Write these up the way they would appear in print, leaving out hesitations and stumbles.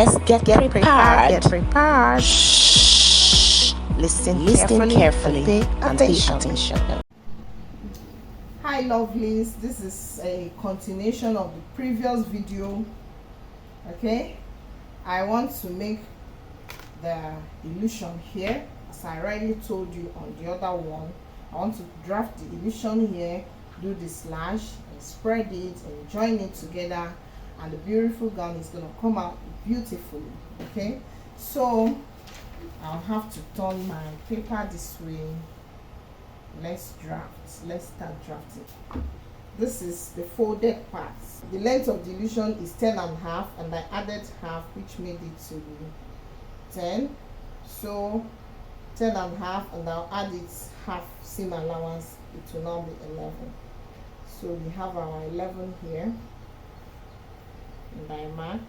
Let's get prepared. Get prepared. Shh. Listen carefully. Pay And pay attention. Hi lovelies, this is a continuation of the previous video. Okay, I want to make the illusion here, as I already told you on the other one. I want to draft the illusion here, do the slash and spread it and join it together, and the beautiful gown is going to come out beautifully. Okay, so I'll have to turn my paper this way. Let's start drafting. This is the folded part. The length of the illusion is 10.5, and I added half, which made it to be 10. So 10.5, and I'll add it half seam allowance, it will now be 11. So we have our 11 here, and I mark.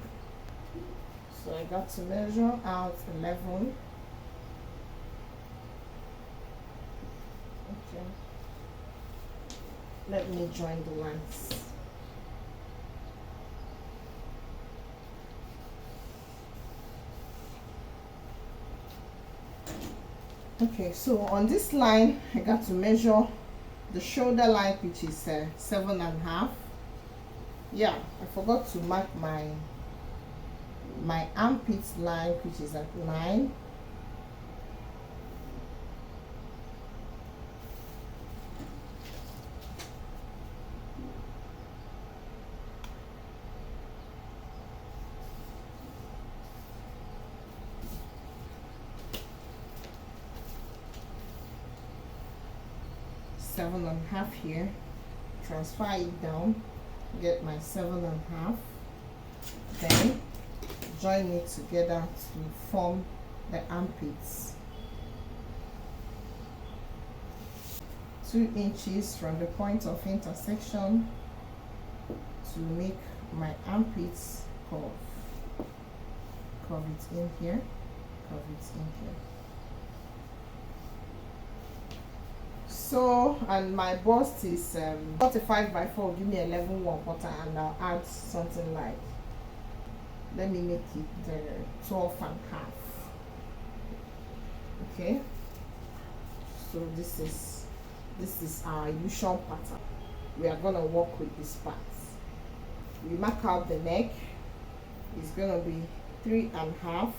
So I got to measure out 11. Okay, let me join the lines. Okay, so on this line I got to measure the shoulder line, which is 7.5. Yeah, I forgot to mark my armpit line, which is at 9. Seven and a half here, transfer it down, get my 7.5, then join it together to form the armpits. 2 inches from the point of intersection to make my armpits curve. Curve it in here, curve it in here. So, and my bust is 45 by 4, give me 11 1/4, and I'll add something like, let me make it 12.5. Okay, so this is our illusion pattern. We are going to work with this part. We mark out the neck. It's going to be 3.5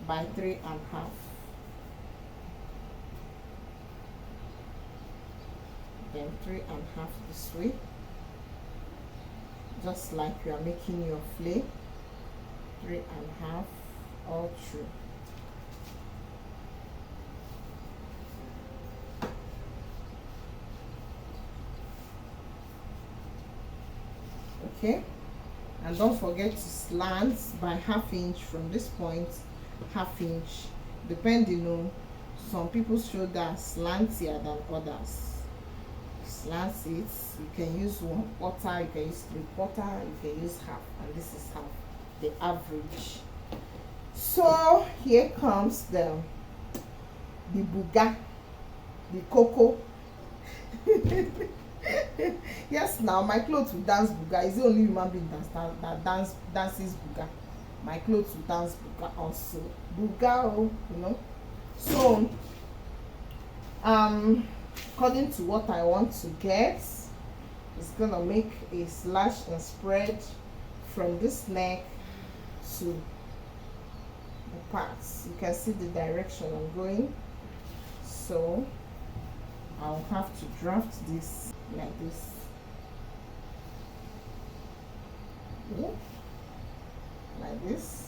by 3.5. Then 3.5 this way, just like you are making your flay. 3.5 all through. Okay, and don't forget to slant by 1/2 inch from this point, 1/2 inch, depending on some people's shoulders slantier than others. Slant it, you can use 1/4, you can use 3/4, you can use half, and this is half, the average. So here comes the buga, the cocoa. Yes, now my clothes will dance buga. Is the only human being that dances buga. My clothes will dance buga also. Buga, oh, you know. So according to what I want to get, it's gonna make a slash and spread from this neck to the parts. You can see the direction I'm going. So I'll have to draft this like this. Okay. Like this.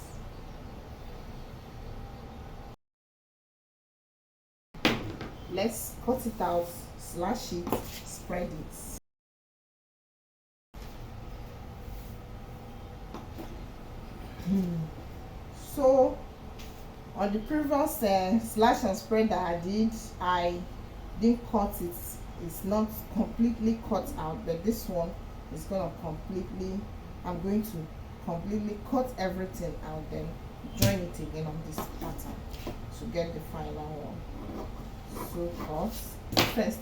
Let's cut it out, slash it, spread it. So on the previous slash and spread that I didn't cut it. It's not completely cut out, but this one is gonna I'm going to completely cut everything out, then join it again on this pattern to get the final one. So first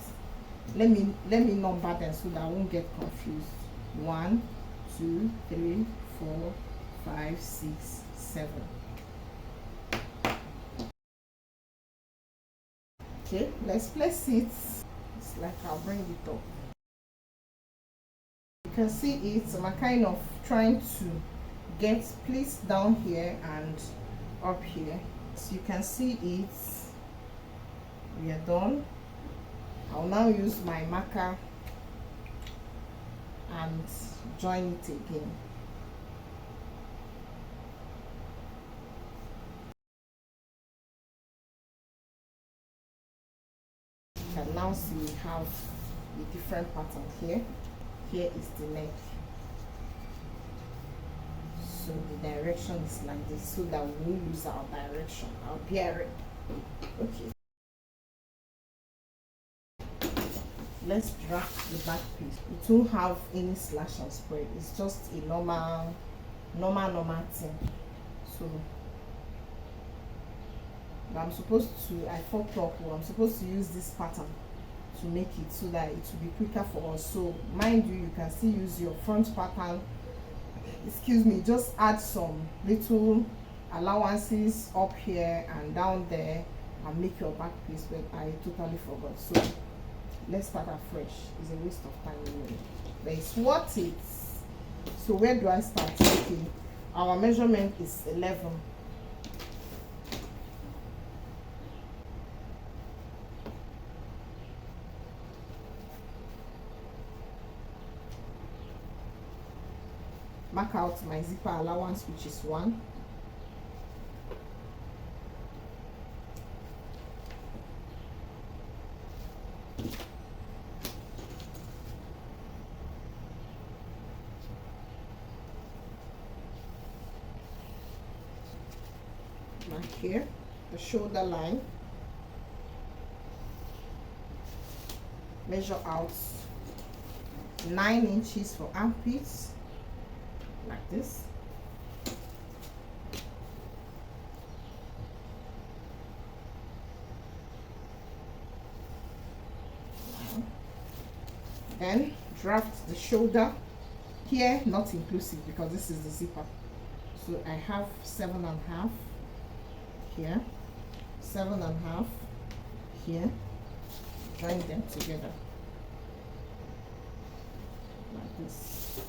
let me number them so that I won't get confused. 1 2 3 4 5, 6, 7. Okay, let's place it. It's like I'll bring it up. You can see it. I'm kind of trying to get pleats down here and up here. So you can see it. We are done. I'll now use my marker and join it again. You can now see we have a different pattern here. Here is the neck. So the direction is like this, so that we will lose our direction, our bearing. Okay. Let's draft the back piece. It won't have any slash and spread. It's just a normal thing. So I'm supposed to, I fucked up. I'm supposed to use this pattern to make it so that it will be quicker for us. So mind you, you can still use your front pattern. Excuse me, just add some little allowances up here and down there and make your back piece, but I totally forgot. So let's start afresh. It's a waste of time anyway, but it's worth it. So where do I start? Okay, our measurement is 11. Mark out my zipper allowance, which is 1. Mark here the shoulder line. Measure out 9 inches for armpits, like this. Then draft the shoulder here, not inclusive because this is the zipper. So I have 7.5 here, 7.5 here. Join them together like this.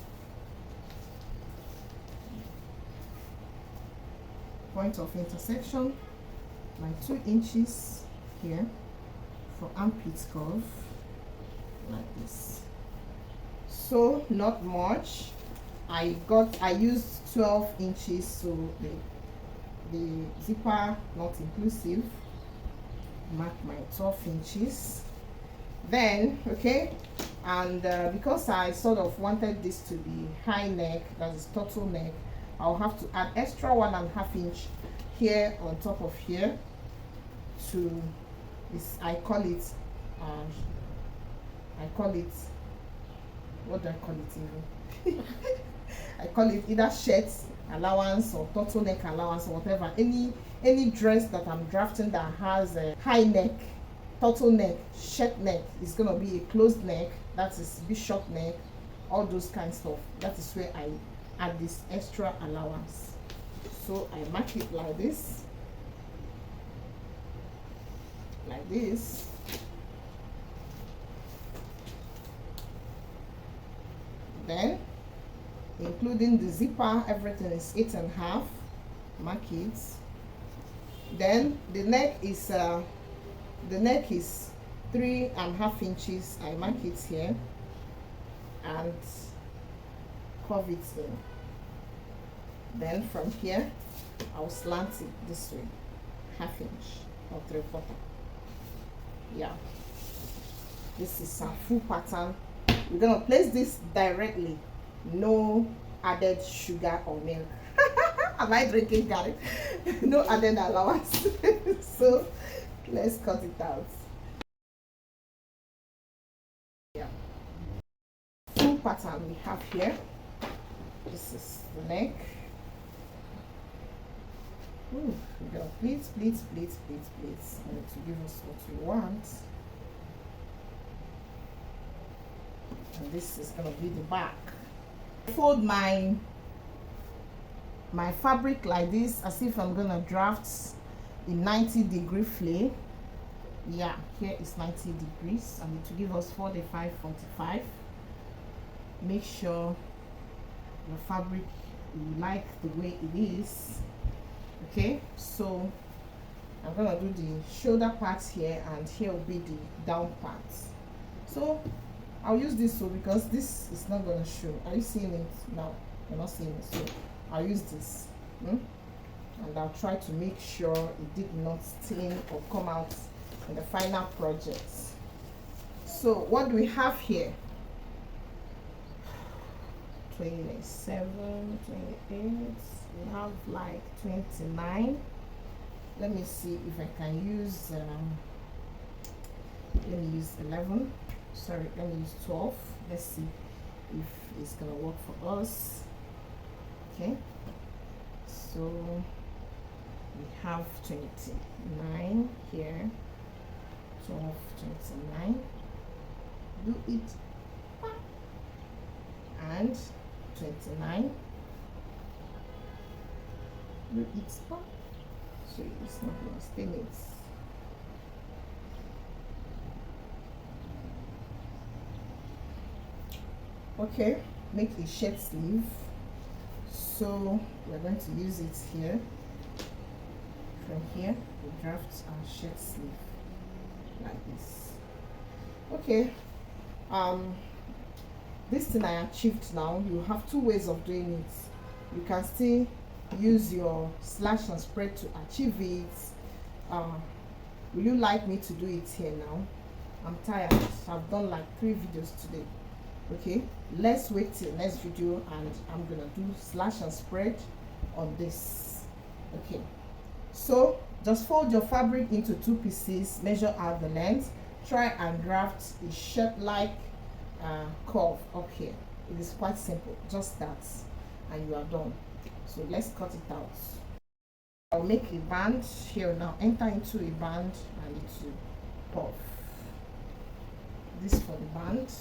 Point of intersection, my 2 inches here for armpit curve, like this. So not much. I used 12 inches, so the zipper not inclusive. Mark my 12 inches. Then okay, and because I sort of wanted this to be high neck, that is turtleneck, I'll have to add extra 1.5 inch here on top of here to this. I call it what do I call it even? I call it either shirt allowance or turtleneck allowance or whatever. Any dress that I'm drafting that has a high neck, turtleneck, shirt neck is gonna be a closed neck, that is bishop neck, all those kind of stuff. That is where I add this extra allowance. So I mark it like this, like this. Then including the zipper, everything is 8.5. Mark it. Then the neck is 3.5 inches. I mark it here and curve it in. Then from here I'll slant it this way, 1/2 inch or 3/4. Yeah, this is a full pattern. We're gonna place this directly, no added sugar or milk. Am I drinking garlic? No added allowance. So let's cut it out. Yeah, full pattern we have here. This is the neck. Ooh, we got pleats, pleats, pleats, pleats, pleats. And to give us what we want. And this is gonna be the back. Fold my my fabric like this as if I'm gonna draft in 90-degree flame. Yeah, here is 90 degrees and it will give us 45-45. Make sure your fabric you like the way it is. Okay, so I'm gonna do the shoulder parts here, and here will be the down parts. So I'll use this so because this is not gonna show. Are you seeing it now? You're not seeing it, so I'll use this and I'll try to make sure it did not stain or come out in the final project. So what do we have here? 27, 28, we have like 29. Let me see if I can use let me use 11. Sorry, let me use 12. Let's see if it's gonna work for us. Okay, so we have 29 here, 12, 29. Do it, and 29. Do it, so it's not gonna stain it. Okay, make a shirt sleeve. So we're going to use it here. From here, we draft our shirt sleeve like this. Okay, this thing I achieved now. You have two ways of doing it. You can still use your slash and spread to achieve it. Will you like me to do it here now? I'm tired. I've done like 3 videos today. Okay, let's wait till next video and I'm gonna do slash and spread on this. Okay, so just fold your fabric into 2 pieces, measure out the length, try and draft a shirt like curve up here. It is quite simple, just that, and you are done. So let's cut it out. I'll make a band here now, enter into a band and it will puff. This for the band.